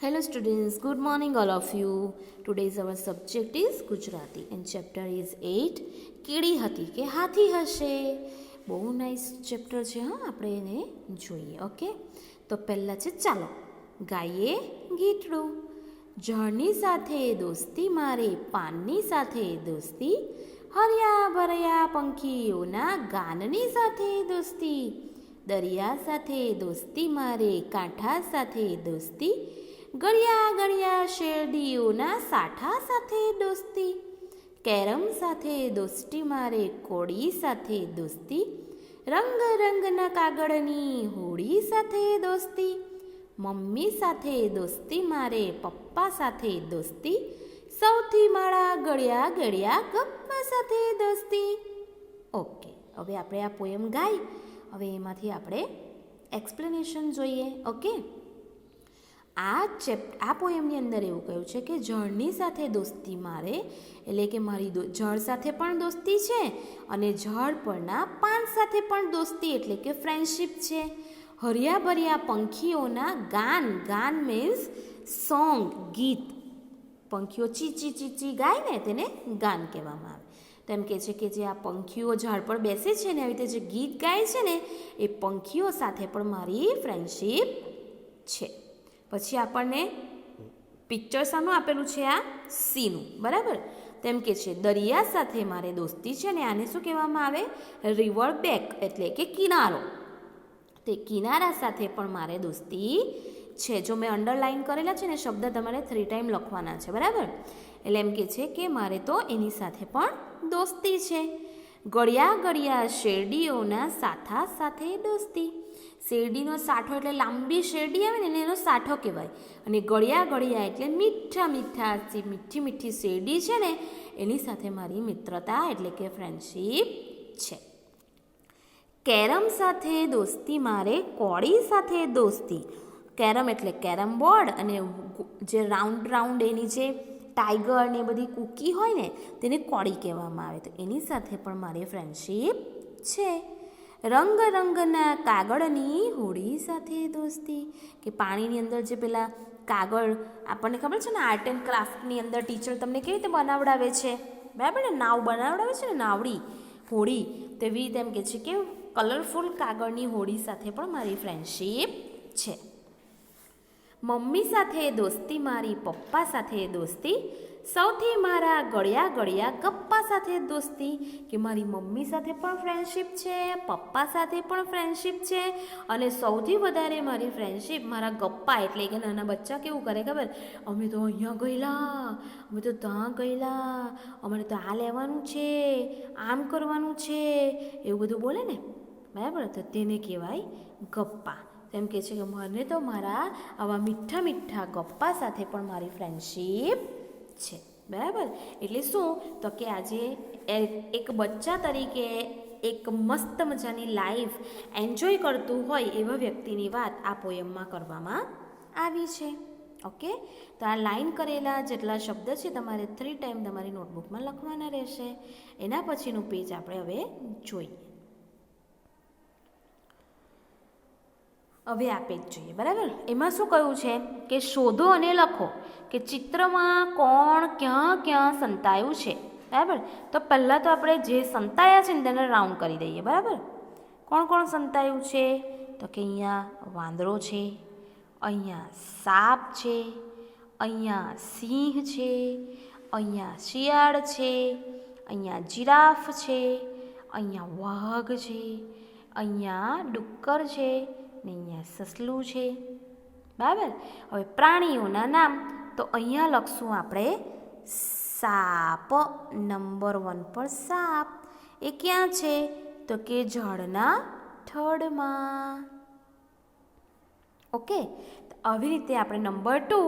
Hello students, good morning all of you. Today's our subject is Gujarati and chapter is 8 કીડી હતી કે હાથી હશે. બહુ નાઇસ ચેપ્ટર છે હા, આપણે એને જોઈએ. ઓકે, તો પહેલાં છે ચાલો ગાઈએ ગીતડું. ઝાડની સાથે દોસ્તી મારે, પાનની સાથે દોસ્તી, હર્યા ભર્યા પંખીઓના ગાનની સાથે દોસ્તી, દરિયા સાથે દોસ્તી મારે, કાંઠા સાથે દોસ્તી, ગળ્યા ગળ્યા શેરડીઓના સાઠા સાથે દોસ્તી, કેરમ સાથે દોસ્તી મારે, કોળી સાથે દોસ્તી, રંગ રંગના કાગળની હોળી સાથે દોસ્તી, મમ્મી સાથે દોસ્તી મારે, પપ્પા સાથે દોસ્તી, સૌથી માળા ગળ્યા ગળ્યા ગપ્પા સાથે દોસ્તી. ઓકે, હવે આપણે આ પોયમ ગાઈ, હવે એમાંથી આપણે એક્સપ્લેનેશન જોઈએ. ઓકે, આ પોયમની અંદર એવું કહ્યું છે કે જળની સાથે દોસ્તી મારે, એટલે કે મારી જળ સાથે પણ દોસ્તી છે અને જળ પરના પાન સાથે પણ દોસ્તી એટલે કે ફ્રેન્ડશિપ છે. હર્યા ભર્યા પંખીઓના ગાન મીન્સ સોંગ, ગીત. પંખીઓ ચીચી ચીચી ગાય ને તેને ગાન કહેવામાં આવે. તો એમ કહે છે કે જે આ પંખીઓ ઝાડ પર બેસે છે ને, આવી રીતે જે ગીત ગાય છે ને, એ પંખીઓ સાથે પણ મારી ફ્રેન્ડશિપ છે. પછી આપણને પિક્ચર શાનું આપેલું છે? આ સીનું, બરાબર. તેમ કે છે દરિયા સાથે મારે દોસ્તી છે ને, આને શું કહેવામાં આવે? રિવર બેક એટલે કે કિનારો. તે કિનારા સાથે પણ મારે દોસ્તી છે. જો મેં અંડરલાઈન કરેલા છે ને શબ્દ, તમારે 3 ટાઈમ લખવાના છે, બરાબર. એટલે એમ કે છે કે મારે તો એની સાથે પણ દોસ્તી છે. ગળ્યા ગળ્યા શેરડીઓના સાઠા સાથે દોસ્તી. શેરડીનો સાઠો એટલે લાંબી શેરડી આવે ને એનો સાઠો કહેવાય. અને ગળ્યા ગળ્યા એટલે મીઠા મીઠા મીઠી મીઠી શેરડી છે ને, એની સાથે મારી મિત્રતા એટલે કે ફ્રેન્ડશિપ છે. કેરમ સાથે દોસ્તી મારે, કોળી સાથે દોસ્તી. કેરમ એટલે કેરમ બોર્ડ, અને જે રાઉન્ડ એની જે ટાઈગર ને બધી કૂકી હોય ને તેને કોળી કહેવામાં આવે. તો એની સાથે પણ મારી ફ્રેન્ડશિપ છે. રંગ રંગના કાગળની હોળી સાથે દોસ્તી, કે પાણીની અંદર જે પેલા કાગળ આપણને ખબર છે ને, આર્ટ એન્ડ ક્રાફ્ટની અંદર ટીચર તમને કેવી રીતે બનાવડાવે છે, બરાબર ને, નાવ બનાવડાવે છે ને, નાવડી હોળી. તો એવી રીતે એમ કે છે કે કલરફુલ કાગળની હોળી સાથે પણ મારી ફ્રેન્ડશિપ છે. મમ્મી સાથે દોસ્તી મારી, પપ્પા સાથે દોસ્તી, સૌથી મારા ગળ્યા ગળ્યા ગપ્પા સાથે દોસ્તી, કે મારી મમ્મી સાથે પણ ફ્રેન્ડશિપ છે, પપ્પા સાથે પણ ફ્રેન્ડશિપ છે, અને સૌથી વધારે મારી ફ્રેન્ડશિપ મારા ગપ્પા એટલે કે નાના બચ્ચા કેવું કરે ખબર? અમે તો અહીંયા ગયેલા, અમે તો ત્યાં ગયેલા, અમારે તો આ લેવાનું છે, આમ કરવાનું છે, એવું બધું બોલે ને, બરાબર. તો તેને કહેવાય ગપ્પા. તેમ કહે છે કે મને તો મારા આવા મીઠા મીઠા ગપ્પા સાથે પણ મારી ફ્રેન્ડશિપ છે, બરાબર. એટલે શું? તો કે આજે એક બચ્ચા તરીકે એક મસ્ત મજાની લાઈફ એન્જોય કરતું હોય એવા વ્યક્તિની વાત આ પોયમમાં કરવામાં આવી છે. ઓકે, તો આ લાઈન કરેલા જેટલા શબ્દ છે તમારે 3 ટાઈમ તમારી નોટબુકમાં લખવાના રહેશે. એના પછીનું પેજ આપણે હવે જોઈએ. હવે આ પેજ જોઈએ, બરાબર. એમાં શું કહ્યું છે કે શોધો અને લખો કે ચિત્રમાં કોણ ક્યાં ક્યાં સંતાયું છે, બરાબર. તો પહેલાં તો આપણે જે સંતાયા છે ને તેને રાઉન્ડ કરી દઈએ, બરાબર. કોણ કોણ સંતાયું છે? તો કે અહીંયા વાંદરો છે, અહીંયા સાપ છે, અહીંયા સિંહ છે, અહીંયા શિયાળ છે, અહીંયા જીરાફ છે, અહીંયા વાઘ છે, અહીંયા ડુક્કર છે, ને અહીંયા સસલું છે, બરાબર. હવે પ્રાણીઓના નામ તો અહીંયા લખશું આપણે સાપ. નંબર 1 પર સાપ. એ ક્યાં છે? તો કે ઝાડના થડમાં. ઓકે, તો આવી રીતે આપણે નંબર 2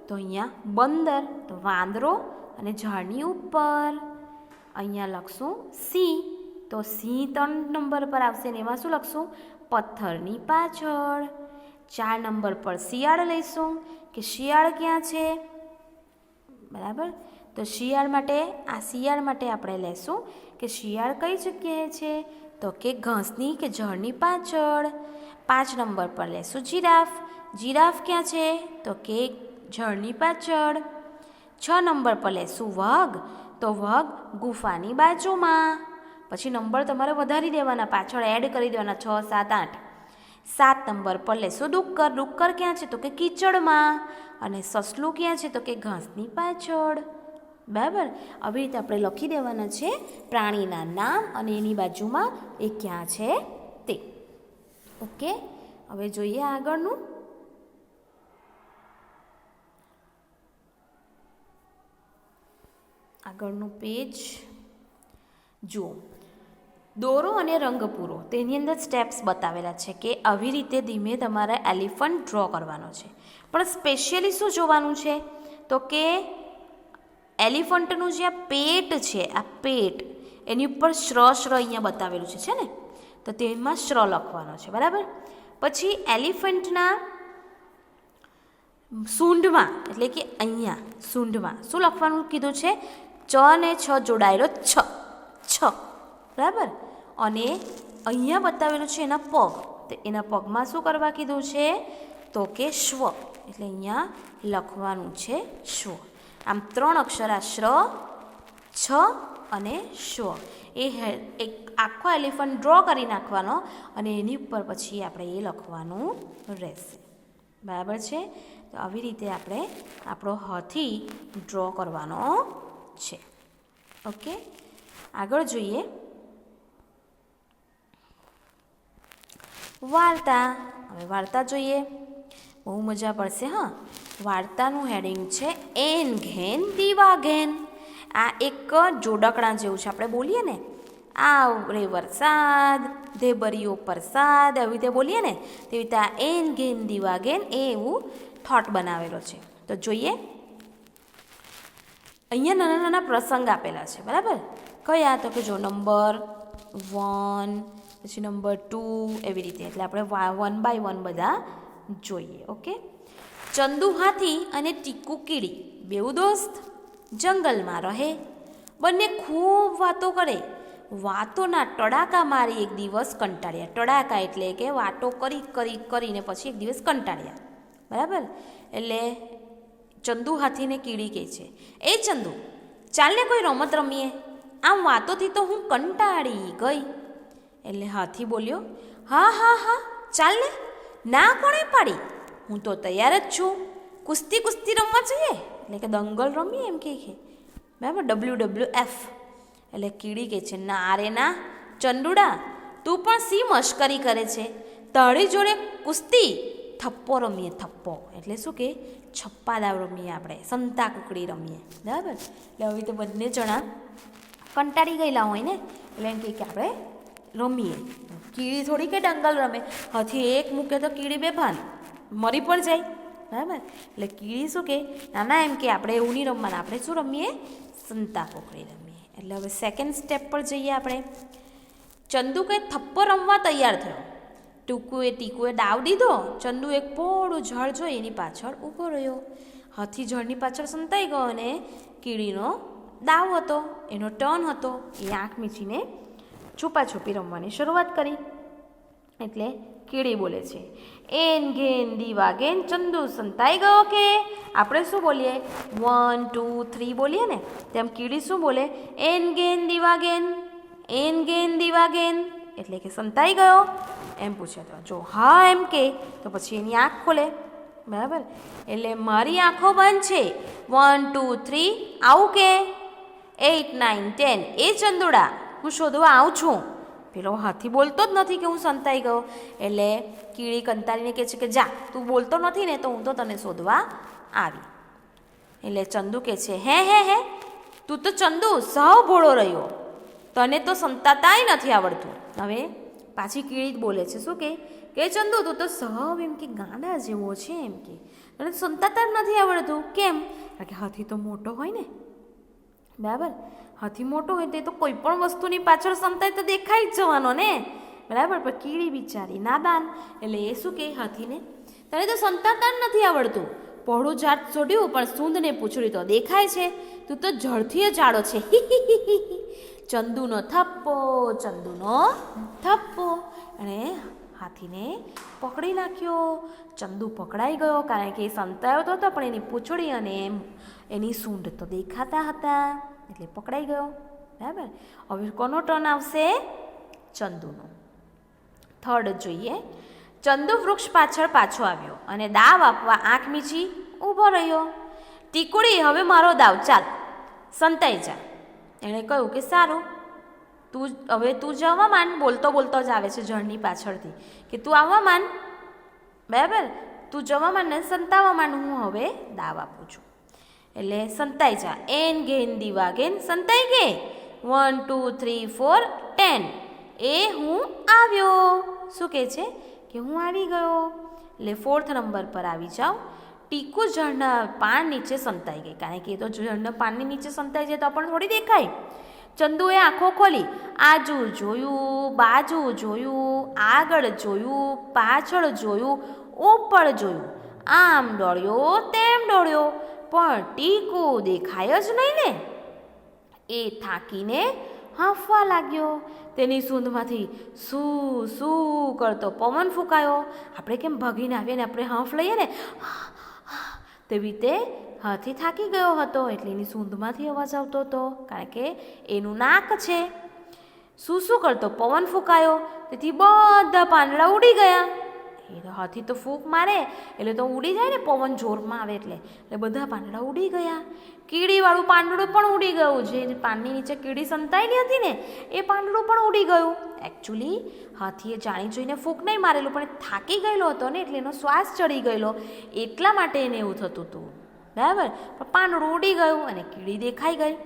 તો અહીંયા બંદર, તો વાંદરો અને ઝાડની ઉપર. અહીંયા લખશું સિંહ, તો સિંહ 3 નંબર પર આવશે ને એમાં શું લખશું? પથ્થરની પાછળ. 4 નંબર પર શિયાળ લઈશું કે શિયાળ ક્યાં છે, બરાબર. તો શિયાળ માટે આપણે લેશું કે શિયાળ કઈ જગ્યાએ છે? તો કે ઘાસની કે ઝાડની પાછળ. 5 નંબર પર લેશું જીરાફ. જીરાફ ક્યાં છે? તો કે જળની પાછળ. 6 નંબર પર લેશું વગ, તો વગ ગુફાની બાજુમાં. પછી નંબર તમારે વધારી દેવાના, પાછળ એડ કરી દેવાના 6, 7, 8. 7 નંબર પર લેશું ડુક્કર. ડુક્કર ક્યાં છે? તો કે કીચડમાં. અને સસલું ક્યાં છે? તો કે ઘાસની પાછળ. બરાબર. આવી રીતે આપણે લખી દેવાના છે પ્રાણીના નામ અને એની બાજુમાં એ ક્યાં છે તે. ઓકે, હવે જોઈએ આગળનું. આગળનું પેજ જુઓ. દોરો અને રંગ પૂરો. તેની અંદર સ્ટેપ્સ બતાવેલા છે કે આવી રીતે ધીમે તમારે એલિફન્ટ ડ્રો કરવાનો છે. પણ સ્પેશિયલી શું જોવાનું છે? તો કે એલિફન્ટનું જે આ પેટ છે, આ પેટ એની ઉપર શ્ર અહીંયા બતાવેલું છે ને, તો તેમાં શ્ર લખવાનો છે. બરાબર. પછી એલિફન્ટના સૂંઢમાં એટલે કે અહીંયા સૂંઢમાં શું લખવાનું કીધું છે? ચ ને છ જોડાયેલો છ. બરાબર. અને અહીંયા બતાવેલું છે એના પગ, તો એના પગમાં શું કરવા કીધું છે? તો કે શ્વ, એટલે અહીંયા લખવાનું છે શ્વ. આમ 3 અક્ષર આ શ્ર, છ અને શ્વ. એ એક આખો એલિફન્ટ ડ્રો કરી નાખવાનો અને એની ઉપર પછી આપણે એ લખવાનું રહેશે. બરાબર છે. તો આવી રીતે આપણે આપણો હાથી ડ્રો કરવાનો છે. ઓકે, આગળ જોઈએ વાર્તા. હવે વાર્તા જોઈએ, બહુ મજા પડશે. હા, વાર્તાનું હેડિંગ છે એન ઘેન દીવા ઘેન. આ એક જોડકણા જેવું છે. આપણે બોલીએ ને આવરે વરસાદ, ધેબરીઓ પ્રસાદ, એવી રીતે બોલીએ ને, તેવી રીતે આ એન ઘેન દીવા ઘેન એ એવું થોટ બનાવેલો છે. તો જોઈએ, અહીંયા નાના નાના પ્રસંગ આપેલા છે. બરાબર. કયા? તો કે જો નંબર 1, પછી નંબર 2, એવી રીતે. એટલે આપણે 1 by 1 બધા જોઈએ. ઓકે. ચંદુ હાથી અને ટીકુ કીડી બેઉ દોસ્ત જંગલમાં રહે. બંને ખૂબ વાતો કરે. વાતોના તડાકા મારી એક દિવસ કંટાળ્યા. તડાકા એટલે કે વાતો કરીને પછી એક દિવસ કંટાળ્યા. બરાબર. એટલે ચંદુ હાથીને કીડી કહે છે, એ ચંદુ, ચાલને કોઈ રમત રમીએ. આમ વાતોથી તો હું કંટાળી ગઈ. એટલે હાથી બોલ્યો, હા હા હા ચાલને, ના કોણે પાડી, હું તો તૈયાર જ છું. કુસ્તી રમવા જોઈએ, એટલે કે દંગલ રમીએ એમ કે. બરાબર. WWF. એટલે કીડી કહે છે, ના રે ના ચંદુડા, તું પણ સી મશ્કરી કરે છે. તારી જોડે કુસ્તી થપ્પો રમીએ. થપ્પો એટલે શું કે છપ્પા દાવ રમીએ, આપણે સંતા કુકડી રમીએ. બરાબર. એટલે હવે તો બંને જણા કંટાળી ગયેલા હોય ને, એટલે એમ કે આપણે રમીએ. કીડી થોડી કે દંગલ રમે. હાથી એક મૂકે તો કીડી બેભાન મરી પણ જાય. બરાબર. એટલે કીડી શું કે, નાના એમ કે આપણે એવું નહીં રમવાના, આપણે શું રમીએ? સંતા કુકડી રમીએ. એટલે હવે સેકન્ડ સ્ટેપ પર જઈએ આપણે. ચંદુ કે થપ્પો રમવા તૈયાર થયો. ટીકુએ દાવ દીધો. ચંદુ એક પોળું ઝાડ જોઈ એની પાછળ ઊભો રહ્યો. હાથી ઝાડની પાછળ સંતાઈ ગયો અને કીડીનો દાવ હતો, એનો ટર્ન હતો. એ આંખ મીચીને છુપાછુપી રમવાની શરૂઆત કરી. એટલે કીડી બોલે છે, એન ઘેન દીવા ઘેન ચંદુ સંતાઈ ગયો કે. આપણે શું બોલીએ? 1 2 3 બોલીએ ને, તેમ કીડી શું બોલે? એન ઘેન દીવા ઘેન, એન ઘેન દીવા ઘેન. એટલે કે સંતાઈ ગયો એમ પૂછે. તો જો હા એમ કે તો પછી એની આંખ ખોલે. બરાબર. એટલે મારી આંખો બંધ છે. 1 2 3 આવું કે 8 9 10 એ ચંદુડા હું શોધવા આવું છું. પેલો હાથી બોલતો જ નથી કે હું સંતાઈ ગયો. એટલે કીડી કંટાળીને કહે છે કે જા, તું બોલતો નથી ને તો હું તો તને શોધવા આવી. એટલે ચંદુ કહે છે, હે તું તો ચંદુ સાવ ભોળો રહ્યો, તને તો સંતાતાય નથી આવડતું. હવે પાછી કીડી બોલે છે, શું કે ચંદુ તું તો સાવ એમ કે ગાંડા જેવો છે, એમ કે તને સંતાતા જ નથી આવડતું. કેમ? કારણ કે હાથી તો મોટો હોય ને. બરાબર. હાથી મોટો હોય તો કોઈ પણ વસ્તુની પાછળ સંતાય તો દેખાઈ જ જવાનો ને. બરાબર. પણ કીડી બિચારી નાદાન, એટલે એ શું કહે હાથીને, તને તો સંતાતા જ નથી આવડતું. પહોળું ઝાડ છોડ્યું પણ સૂંદને પૂછડી તો દેખાય છે, તું તો જળથી જ જાડો છે. ચંદુનો થપ્પો, ચંદુનો થપ્પો. અને હાથીને પકડી નાખ્યો. ચંદુ પકડાઈ ગયો કારણ કે એ સંતાયો તો હતો પણ એની પૂંછડી અને એની સૂંઢ તો દેખાતા હતા એટલે પકડાઈ ગયો. બરાબર. હવે કોનો ટર્ન આવશે? ચંદુનો. થર્ડ જોઈએ. ચંદુ વૃક્ષ પાછળ પાછો આવ્યો અને દાવ આપવા આંખ મીચી ઊભો રહ્યો. ટીકુડી, હવે મારો દાવ, ચાલ સંતાઈ જા. એણે કહ્યું કે સારું, તું જવા માંડ. બોલતો બોલતો જ આવે છે ઝાડની પાછળથી કે તું આવવા માંડ. બરાબર, તું જવા માંડ ને સંતાવા માંડ, હું હવે દાવ આપું છું. એટલે સંતાઈ જા. એન ગેન દીવા ગેન સંતાઈ ગે. 1 2 3 4 10. એ હું આવ્યો. શું કહે છે કે હું આવી ગયો. એટલે 4th નંબર પર આવી જાઓ. ટીકુ ઝાડના પાન નીચે સંતાઈ ગઈ કારણ કે એ તો ઝાડના પાનની નીચે સંતાઈ જાય તો આપણને થોડી દેખાય. ચંદુએ આંખો ખોલી. આજુ જોયું, બાજુ જોયું, આગળ જોયું, પાછળ જોયું, ઉપર જોયું. આમ દોડ્યો તેમ દોડ્યો પણ ટીકુ દેખાય જ નહીં ને. એ થાકીને હાંફવા લાગ્યો. તેની સૂંઢમાંથી સૂ સૂ કરતો પવન ફૂંકાયો. આપણે કેમ ભાગીને આવીએ ને આપણે હાંફ લઈએ ને તેવી રીતે હાથી થાકી ગયો હતો એટલે એની સૂંઢમાંથી અવાજ આવતો હતો કારણ કે એનું નાક છે. શું શું કરતો પવન ફૂંકાયો તેથી બધા પાંદડા ઉડી ગયા. એ તો હાથી તો ફૂંક મારે એટલે તો ઉડી જાય ને પવન જોરમાં આવે એટલે બધા પાંદડા ઉડી ગયા. કીડીવાળું પાંદડું પણ ઉડી ગયું. જે પાનની નીચે કીડી સંતાયેલી હતી ને એ પાંદડું પણ ઉડી ગયું. એકચ્યુઅલી હાથીએ જાણી જોઈને ફૂંક નહીં મારેલું પણ થાકી ગયેલો હતો ને એટલે એનો શ્વાસ ચડી ગયેલો એટલા માટે એને એવું થતું હતું. બરાબર. પણ પાંદડું ઉડી ગયું અને કીડી દેખાઈ ગઈ.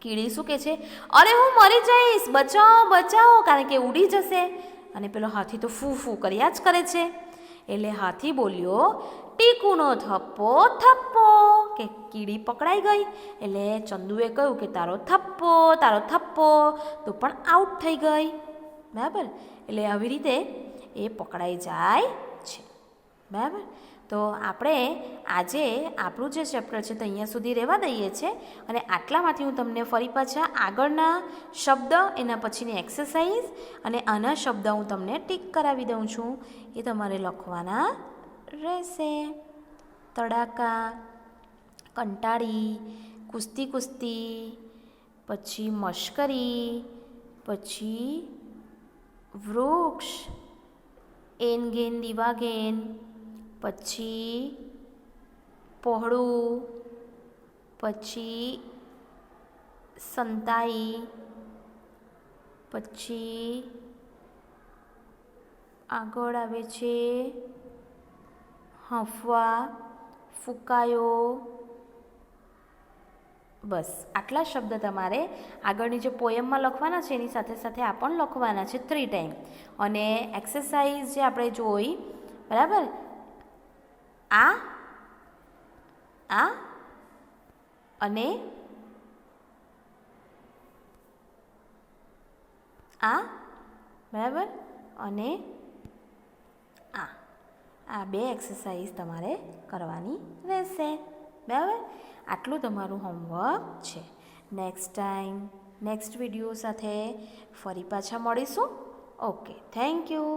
કીડી શું કહે છે? અરે હું મરી જઈશ, બચાવો બચાવો, કારણ કે ઉડી જશે. અને પેલો હાથી તો ફૂ ફૂ કર્યા જ કરે છે. એટલે હાથી બોલ્યો, ટીકુનો થપ્પો થપ્પો, કે કીડી પકડાઈ ગઈ. એટલે ચંદુએ કહ્યું કે તારો થપ્પો તો પણ આઉટ થઈ ગઈ. બરાબર. એટલે આવી રીતે એ પકડાઈ જાય છે. બરાબર. તો આપણે આજે આપણું જે ચેપ્ટર છે તો અહીંયા સુધી રહેવા દઈએ છીએ અને આટલામાંથી હું તમને ફરી પાછા આગળના શબ્દ, એના પછીની એક્સરસાઇઝ અને આના શબ્દ હું તમને ટીક કરાવી દઉં છું. એ તમારે લખવાના રહેશે. તડાકા, કંટાળી, કુસ્તી, પછી મશ્કરી, પછી વૃક્ષ, એન ગેન દીવા ગેન, પછી પહોળું, પછી સંતાઈ, પછી આગળ આવે છે હાંફવા, ફૂંકાયો. બસ આટલા શબ્દ તમારે આગળની જે પોયમમાં લખવાના છે એની સાથે સાથે આ પણ લખવાના છે 3 ટાઈમ. અને એક્સરસાઇઝ જે આપણે જોઈ, બરાબર, આ અને આ, બરાબર, અને આ 2 એક્સરસાઇઝ તમારે કરવાની રહેશે. બરાબર. આટલું તમારું હોમવર્ક છે. નેક્સ્ટ વિડીયો સાથે ફરી પાછા મળીશું. Okay, thank you.